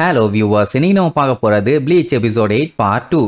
Hello viewers, இன்னைக்கு நம்ம பார்க்க போறது Bleach episode 8 part 2.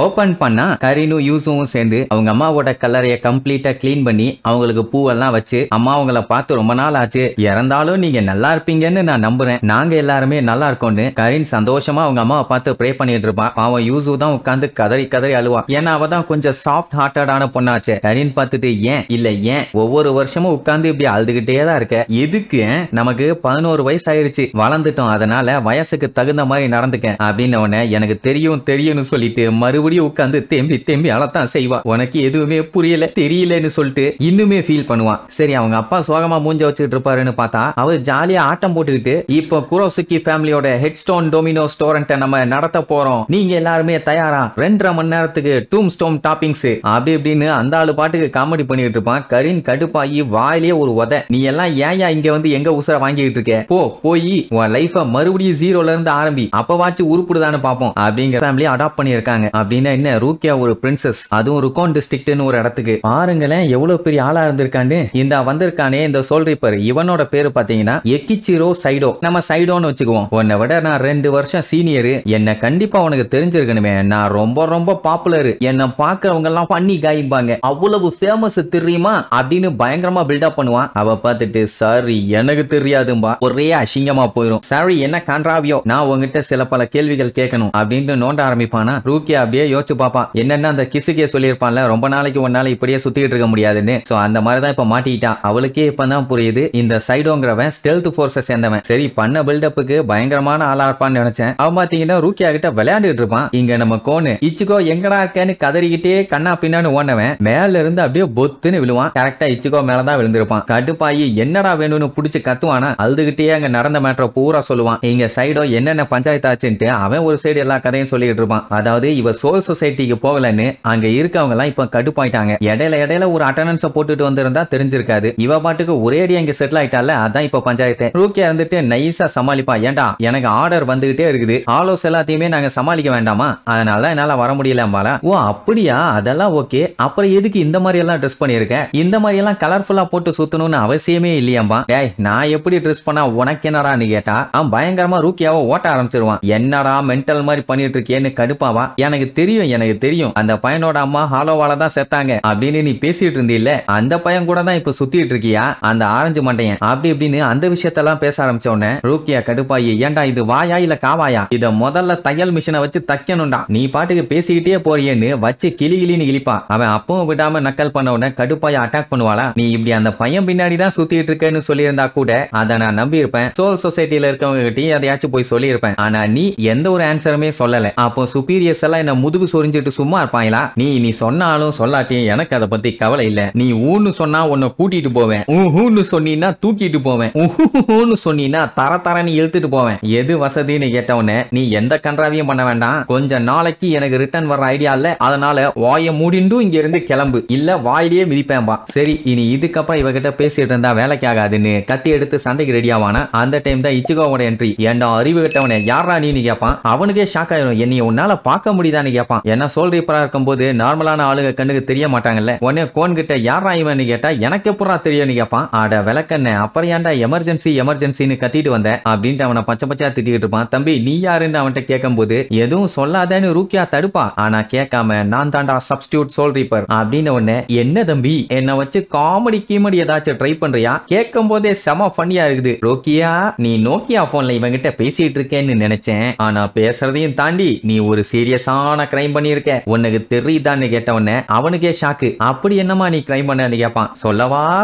ஓபன் பண்ணா கரீனும் யூசுவும் சேர்ந்து அவங்க அம்மாவோட கல்லறைய கம்ப்ளீட்டா கிளீன் பண்ணி அவங்களுக்கு பூவெல்லாம் வச்சு அம்மா அவங்கள பார்த்து ரொம்ப நாள் ஆச்சு, இறந்தாலும் நீங்க நல்லா இருப்பீங்கன்னு நான் நம்புறேன், நாங்க எல்லாருமே நல்லா இருக்கோம்னு கரீன் சந்தோஷமா அவங்க அம்மாவை பார்த்து ப்ரே பண்ணிட்டு இருப்பான். அவன் யூசு தான் உட்காந்து கதறி கதறி அழுவான். ஏன்னா அவ தான் கொஞ்சம் சாஃப்ட் ஹார்ட்டடான பொண்ணாச்சு. கரீன் பார்த்துட்டு ஏன் ஒவ்வொரு வருஷமும் உட்காந்து இப்படி அழுதுகிட்டே தான் இருக்க, எதுக்கு? நமக்கு 11 வயசு ஆயிருச்சு, வளர்ந்துட்டோம், அதனால வயசுக்கு தகுந்த மாதிரி நடந்துக்க அப்படின்னு உடனே எனக்கு தெரியும்னு சொல்லிட்டு மறுபடியும் உட்கார்ந்து தேம்பி அழத்தான் செய்வா. உனக்கு எதுவுமே புரியல தெரியலன்னு சொல்லிட்டு இன்னுமே ஃபீல் பண்ணுவான். சரி, அவங்க அப்பா சோகமா மூஞ்ச வச்சுட்டு இருப்பாருன்னு பார்த்தா அவர் ஜாலியா ஆட்டம் போட்டுக்கிட்டு இப்போ குரோசுகி ஃபேமிலியோட ஹெட்ஸ்டோன் டொமினோ ரெஸ்டாரண்ட்டை நம்ம நடத்த போறோம், நீங்க எல்லாருமே தயாரா, 2.5 மணி நேரத்துக்கு டூம் ஸ்டோம் டாப்பிங்ஸ் அப்படி இப்படின்னு அந்த ஆளு பாட்டுக்கு காமெடி பண்ணிட்டு இருப்பான். கரீன் கடுப்பாயி வாயிலே ஒரு உத, நீ எல்லாம் ஏன் இங்க வந்து எங்க உசுர வாங்கிட்டு இருக்க, போய் உன் லைஃப மறுபடியும் ஜீரோல இருந்து ஆரம்பி, அப்பவாச்சு உருப்புடுதான்னு பாப்போம் அப்படிங்கிற ஃபேமிலி அடாப்ட் பண்ணிருக்காங்க. அப்படின்னா என்ன, ரூக்கியா ஒரு பிரின்சஸ், அதுவும் ருக்கோன் டிஸ்ட்ரிக்ட்னு ஒரு இடத்துக்கு. பாருங்களேன் எவ்வளவு பெரிய ஆளா இருந்திருக்கான்னு. இந்த வந்திருக்கானே இந்த சோல் ரீப்பர், இவனோட பேரு பாத்தீங்கன்னா எக்கிச்சிரோ சைடோ, நம்ம சைடோன்னு வச்சுக்குவோம். உன்னை விட நான் 2 வருஷம் சீனியர், என்ன கண்டிப்பா உனக்கு தெரிஞ்சிருக்கணுமே, நான் ரொம்ப பாப்புலர், என்ன பாக்குறவங்க எல்லாம் பண்ணி காய்ப்பாங்க, அவ்வளவு ஃபேமஸ் தெரியுமா அப்படின்னு பயங்கரமா பில்டப் பண்ணுவான். அவ பார்த்துட்டு சாரி எனக்கு தெரியாதும்பா, ஒரே அசிங்கமா போயிடும். சாரி என்ன கான்ட்ராவியோ, நான் உங்ககிட்ட சில பல கேள்விகள் கேட்கணும் அப்படின்னு நோண்ட ஆரம்பிப்பானா. ரூக்கியா அப்படியே யோசிச்சு பாப்பா, என்னன்னா அந்த கிசுக்கே சொல்லியிருப்பான்ல ரொம்ப நாளைக்கு ஒன்னால இப்படியே சுத்திட்டு இருக்க முடியாதுன்னு. சோ அந்த மாதிரிதான் இப்ப மாட்டிக்கிட்டான். அவளுக்கே இப்பதான் புரியுது இந்த சைடோங்கிறவன் ஸ்டெல்த் ஃபோர்ஸை சேர்ந்தவன். சரி, பண்ண பில்டப்புக்கு பயங்கரமான ஆளா இருப்பான்னு நினைச்சேன். அவன் பாத்தீங்கன்னா ரூக்கியா கிட்ட விளையாண்டுட்டு இருப்பான். இங்க நம்ம கோனு இச்சிகோ எங்கடா இருக்கேன்னு கதறிக்கிட்டே கண்ணா பின்னான்னு ஓனவன் மேல இருந்து அப்படியே பொத்துன்னு விழுவான். கரெக்டா இச்சிகோ மேலதான் விழுந்திருப்பான். கடுப்பாயி என்னடா வேணும்னு புடிச்சு கத்துவானா, அழுதுகிட்டே அங்க நடந்த மேட்டரை பூரா சொல்லுவான். இங்க சைடோ என்னென்ன பஞ்சாயத்து ஆச்சுன்ட்டு அவன் ஒரு சைடு எல்லா கதையும் சொல்லிட்டு இருப்பான். அதாவது இவ சோல் சொசைட்டிக்கு போகலன்னு அங்க இருக்கவங்க எல்லாம் இப்ப கடுப்பாயிட்டாங்க. இடையில ஒரு அட்டெண்டன்ஸ போட்டுட்டு வந்திருந்தா தெரிஞ்சிருக்காது, இவ பாட்டுக்கு ஒரே அடி அங்க செட்டில் ஆயிட்டால, அதான் இப்ப பஞ்சாயத்து. ரூக்கியா இருந்துட்டு நைஸா சமாளிப்பா, ஏண்டா எனக்கு ஆர்டர் வந்துகிட்டே இருக்குது, ஆலோஸ் எல்லாத்தையுமே நாங்க சமாளிக்க வேண்டாமா, அதனால என்னால வர முடியலம்பால. ஓ அப்படியா, அதெல்லாம் ஓகே, அப்புறம் எதுக்கு இந்த மாதிரி எல்லாம் ட்ரெஸ் பண்ணிருக்க, இந்த மாதிரி எல்லாம் கலர்ஃபுல்லா போட்டு சுத்தணும்னு அவசியமே இல்லையாம்பா. டேய் நான் எப்படி ட்ரெஸ் பண்ணா உனக்கு என்னடான்னு கேட்டா அவன் பயங்கரமா ரூக்கியாவை ஓட்ட ஆரம்பிச்சிருவான். என்னடா மென்டல் மாதிரி பண்ணிட்டு இருக்கேன்னு கடுப்பாவா. எனக்கு தெரியும் அந்த பையனோட அம்மா ஹாலோவால தான் செத்தாங்க அப்படின்னு நீ பேசிட்டு இருந்தீல்ல, அந்த பையன் கூட தான் இப்ப சுத்திட்டு இருக்கியா, அந்த ஆரஞ்சு மண்டையன் அப்படி இப்படின்னு அந்த விஷயத்தெல்லாம் பேச ஆரம்பிச்ச உடனே ரூக்கியா கடுப்பாயி, ஏன்டா இது வாயா இல்ல காவாயா, இத முதல்ல தையல் மிஷினை வச்சு தைக்கணும்டா, நீ பாட்டுக்கு பேசிக்கிட்டே போறியேன்னு வச்சு கிளின்னு கிளிப்பா. அவன் அப்பவும் விடாம நக்கல் பண்ண உடனே கடுப்பாய அட்டாக் பண்ணுவாளா. நீ இப்படி அந்த பையன் பின்னாடி தான் சுத்திட்டு இருக்கேன்னு சொல்லியிருந்தா கூட அதை நான் நம்பி இருப்பேன், சோல் சொசைட்டில இருக்கவங்க கிட்டயும் அதையாச்சும் போய் சொல்லியிருப்பேன். ஆனா நீ எந்த ஒரு ஆன்சருமே சொல்லல, அப்போ சுப்பீரியர்ஸ் எல்லாம் என்ன முதுகு சொரிஞ்சிட்டு சும்மா இருப்பாங்களா. நீ சொன்னாலும் சொல்லாட்டியும் எனக்கு அதை பத்தி கவலை இல்ல, நீ ஊன்னு சொன்னா உன்னை கூட்டிட்டு போவேன், ஊன்னு சொன்னீன்னா தூக்கிட்டு போவேன், ஊன்னு சொன்னீன்னா தரன்னு இழுத்துட்டு போவேன், எது வசதின்னு கேட்டவனே நீ எந்த கன்றாவையும் பண்ண வேண்டாம், கொஞ்ச நாளைக்கு எனக்கு ரிட்டர்ன் வர்ற ஐடியா இல்ல, அதனால வாய மூடிண்டு இங்க இருந்து கிளம்பு, இல்ல வாயிலேயே மிதிப்பேன்பா. சரி, இனி இதுக்கப்புறம் இவகிட்ட பேசிட்டு இருந்தா வேலைக்கு ஆகாதுன்னு கத்தி எடுத்து சண்டைக்கு ரெடி ஆவானா. அந்த டைம் தான் இச்சிகோவோட என்ட்ரி. ஏண்டா அறிவு கிட்டவனே யாரா நீன்னு கேட்பான். அவனுக்கே ஷாக் ஆயிரும், என்னைய உன்னால பார்க்க முடியுதான்னு கேட்பான். என்ன சோல் ரீப்பரா இருக்கும்போது நார்மலான ஆளுங்க கண்ணுக்கு தெரிய மாட்டாங்கல்ல. உடனே கோன் கிட்ட யாரா இவன்னு கேட்டா எனக்கு எப்படா தெரியும்னு கேட்பான். ஆட விளக்கண்ண அப்புறம் ஏன்டா எமர்ஜென்சின்னு கத்திட்டு வந்த அப்படின்ட்டு அவனை பச்சையா திட்டிட்டு இருப்பான். தம்பி நீ யாருன்னு அவன்கிட்ட கேட்கும் போது எதுவும் சொல்லாதேன்னு ரூக்கியா தடுப்பா. ஆனா கேட்காம நான் தாண்டா சப்ஸ்டியூட் சோல் ரீப்பர் அப்படின்னு உடனே என்ன தம்பி என்ன வச்சு காமெடி ஏதாச்சும் ட்ரை பண்றியா, கேட்கும் போதே செம ஃபன்னியா இருக்குது. ரோக்கியா நீ நோக்கியா போன்ல இவங்கிட்ட பேசிட்டு இருக்கேன்னு நினைச்சேன், ஆனா பேசுறதையும் தாண்டி நீ ஒரு சீரியஸான கிரைம் பண்ணிருக்க, உனக்கு தெரியுதான்னு கேட்டவனே அவனுக்கே ஷாக்கு. அப்படி என்னமா நீ கிரைம் பண்ணு கேட்பான்.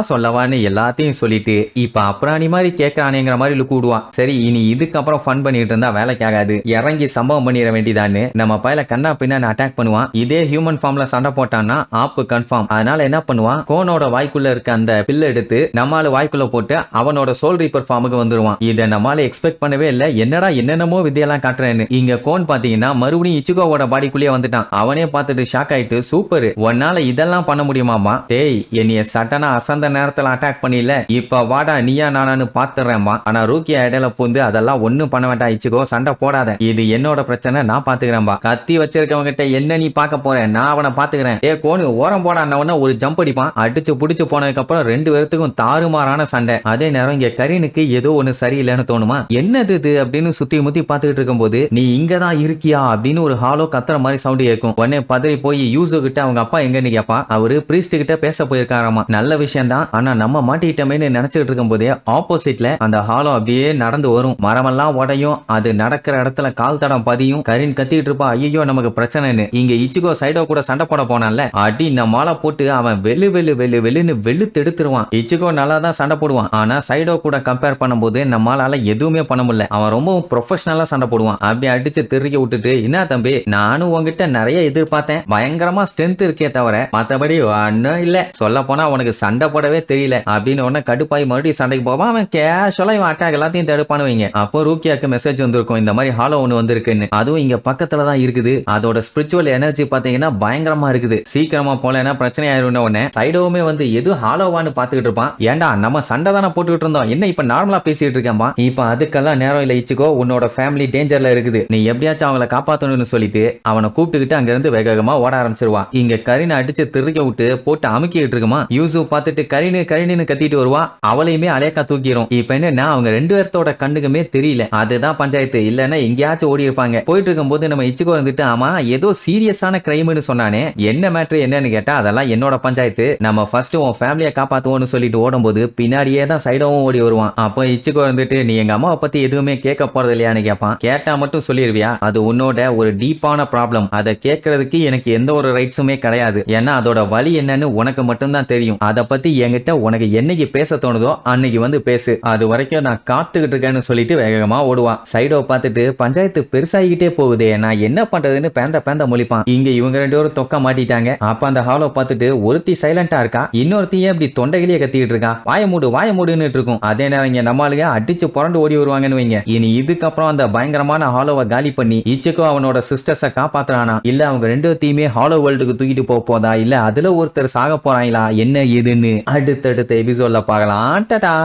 சொல்லவான்னு எல்லாத்தையும் சொல்லிட்டு இப்ப அப்புறாணி மாதிரி கேட்கறானேங்கிற மாதிரி லுக்கு விடுவான். சரி, இனி இதுக்கப்புறம் ஃபன் பண்ணிட்டு இருந்தா வேலைக்கு ஆகாது, இறங்கி சம்பவம் பண்ணிட வேண்டியதான்னு நம்ம பையல கண்ணா பின்னான்னு அட்டாக் பண்ணுவான். இதே ஹியூமன் ஃபார்ம்ல சண்டை போட்டான்னா ஆப்பு கன்ஃபார்ம். அதனால என்ன பண்ணுவான், கோனோட வாய்க்குள்ள இருக்க அந்த பில் எடுத்து நம்மால வாய்க்குள்ள போட்டு அவனோட சோல் ரீப்பர் ஃபார்முக்கு வந்துருவான். இதை நம்மால எக்ஸ்பெக்ட் பண்ணவே இல்ல, என்னடா என்னென்னமோ வித்தியெல்லாம் காட்டுறேன்னு. இங்க கோன் பாத்தீங்கன்னா மறுபடியும் இச்சிகோவோட பாடி பாடிக்குள்ளேயே வந்துட்டான். அவனே பார்த்துட்டு ஷாக் ஆயிட்டு சூப்பர், உன்னால இதெல்லாம் பண்ண முடியுமாமா? டேய் என்னைய சட்டனா அசந்த நேரத்துல அட்டாக் பண்ணில, இப்ப வாடா நீயா நானான்னு பாத்துறேன்மா. ஆனா ரூக்கியா இடையில பூந்து அதெல்லாம் ஒண்ணும் பண்ண வேண்டாம் இச்சுக்கோ, சண்டை போடாத, இது என்னோட பிரச்சனை, நான் பாத்துக்கிறேன்பா. கத்தி வச்சிருக்கவங்க கிட்ட என்ன நீ பாக்க போற, நான் அவனை பாத்துக்கிறேன். ஏ கோனு ஓரம் போடான்னு ஒரு ஜம்ப் அடிப்பான். அடிச்சு புடிச்சு போனதுக்கு அப்புறம் ரெண்டு பேருத்துக்கும் தாறுமாறான சண்டை. அதே நேரம் இங்க கரீனுக்கு ஏதோ ஒண்ணு சரியில்லைன்னு தோணுமா, என்னது இது அப்படின்னு சுத்தி முத்தி பாத்துக்கிட்டு இருக்கும்போது நீ இங்கதான் இருக்கியா அப்படின்னு ஒரு ஹாலோ கத்துற மாதிரி சவுண்ட் கேட்கும். உடனே பதறி போய் யூசு கிட்ட அவங்க அப்பா எங்கன்னு கேப்பா. அவரு பிரீஸ்ட் கிட்ட பேச போயிருக்காராமா. நல்ல விஷயம் தான், ஆனா நம்ம மாட்டிக்கிட்டோமேன்னு நினைச்சிட்டு இருக்கும் போதே ஆப்போசிட்ல அந்த ஹாலோ அப்படியே நடந்து வரும். மரமெல்லாம் உடையும், அது நடக்கிற இடத்துல கால் தடம் பதியும். கரீன் கத்திட்டு இருப்பா, ஐயோ நமக்கு பிரச்சனைன்னு. இங்க இச்சிகோ சைடோ கூட சண்டை போட போனான்ல, அடி நம்மால போட்டு அவன் வெள்ளுன்னு வெளுத்து எடுத்துருவான். இச்சிகோ நல்லா தான் சண்டை போடுவான், ஆனா சைடோ கூட கம்பேர் பண்ணும்போது நம்மளால எதுவுமே பண்ண முடியல. அவன் ரொம்ப ப்ரொஃபஷனலா சண்டை போடுவான். அப்படி அடிச்சு திருக்கி விட்டுட்டு, என்ன தம்பி நானும் உங்ககிட்ட நிறைய எதிர்பார்த்தேன், பயங்கரமா ஸ்ட்ரென்த் இருக்கே தவிர மத்தபடி ஒன்னும் இல்ல, சொல்ல போனா உனக்கு சண்டை போடவே தெரியல அப்படின்னு உடனே கடுப்பாய் மறுபடியும் சண்டைக்கு போவான். அவன் கேஷுவலா இவன் அட்டாக் எல்லாத்தையும் தடுப்பானு வைங்க. அப்போ ரூக்கியாக்கு மெசேஜ் வந்திருக்கும், இந்த மாதிரி ஹாலோ ஒண்ணு வந்திருக்குன்னு. அதுவும் இங்க பக்கத்துல தான் இருக்குது. அதோட ஸ்பிரிச்சுவல் எனர்ஜி பாத்தீங்கன்னா பயங்கரமா இருக்குது. சீக்கிரமா போலன்னா பிரச்சனை ஆயிரும். உடனே சைடோவுமே வந்து எது ஹாலோவான்னு பாத்துக்கிட்டு இருப்பான். ஏன்டா நம்ம சண்டை தானே போட்டுக்கிட்டு இருந்தோம், என்ன இப்ப நார்மலா பேசிட்டு இருக்கேன்பா. இப்ப அதுக்கெல்லாம் நேரம் இல்ல இச்சுக்கோ, உன்னோட ஃபேமிலி டேஞ்சர்ல இருக்குது, நீ எப்படியாச்சும் அவங்களை காப்பாத்தணும்னு சொல்லிட்டு அவனை கூப்பிட்டுக்கிட்டு அங்க இருந்து வேகமா ஓட ஆரம்பிச்சிருவான். இங்க கரீனை அடிச்சு திருக்க விட்டு போட்டு அமுக்கிட்டு இருக்குமா. யூசு பார்த்துட்டு கரீனு கத்திட்டு வருவா. அவளையுமே அலேக்கா தூக்கிரும். இப்ப என்னன்னா அவங்க ரெண்டு பேர்த்தோட கண்ணுக்குமே தெரியல, அதுதான் பஞ்சாயத்து. இல்லன்னா எங்கேயாச்சும் ஓடி இருப்பாங்க. போயிட்டு இருக்கும் போது நம்ம இச்சுக்கோ வந்துட்டு, ஆமா ஏதோ சீரியஸான கிரைம்னு சொன்னானே, என்ன மேட்ரு என்னன்னு கேட்டா அதெல்லாம் என்னோட பஞ்சாயத்து, நம்ம ஃபர்ஸ்ட் உன் ஃபேமிலியை காப்பாத்துவோம்னு சொல்லிட்டு ஓடும்போது பின்னாடியே தான் சைடோவும் ஓடி வருவான். அப்போ இச்சுக்கோ வந்துட்டு, நீ எங்க அம்மாவை பத்தி எதுவுமே கேட்க போறது இல்லையான்னு கேட்பான். கேட்டா மட்டும் சொல்லிருவியா, அது உன்னோட ஒரு டீப்பான ப்ராப்ளம், அதை கேட்கறதுக்கு எனக்கு எந்த ஒரு ரைட்ஸுமே கிடையாது, ஏன்னா அதோட வழி என்னன்னு உனக்கு மட்டும்தான் தெரியும். அதை பத்தி என்கிட்ட உனக்கு என்னைக்கு பேச தோணுதோ அன்னைக்கு வந்து பேசு, அது வரைக்கும் நான் காத்துக்கிட்டு இருக்கேன்னு சொல்லிட்டு வேகமா ஓடுவான். சைடோ பார்த்துட்டு, பஞ்சாயத்து பெருசாகிட்டே போகுதே, நான் என்ன பண்றதுன்னு பேந்த முழிப்பான். இங்க இவங்க ரெண்டு பேரும் தொக்க மாட்டிட்டாங்க. அப்ப அந்த ஹாலோ பார்த்துட்டு, ஒருத்தி சைலண்டா இருக்கா, இன்னொருத்தி அப்படி தொண்டையிலேயே கத்திக்கிட்டு இருக்கா, வாய மூடுன்னு இருக்கும். அதே நேரம் இங்க நம்மளுங்க அடிச்சு புரண்டு ஓடி வருவாங்கன்னு வைங்க. இனி இதுக்கப்புறம் அந்த பயங்கரமான ஹாலோவை காலி பண்ணி இச்சுக்கோ அவனோட சிஸ்டர்ஸை காப்பாத்துறானா, இல்ல அவங்க ரெண்டு தீமே ஹாலோ வேர்ல்டுக்கு தூக்கிட்டு போதா, இல்ல அதுல ஒருத்தர் சாக போறாங்களா, என்ன ஏதுன்னு அடுத்தடுத்த எபிசோட்ல பார்க்கலாம். டாடா.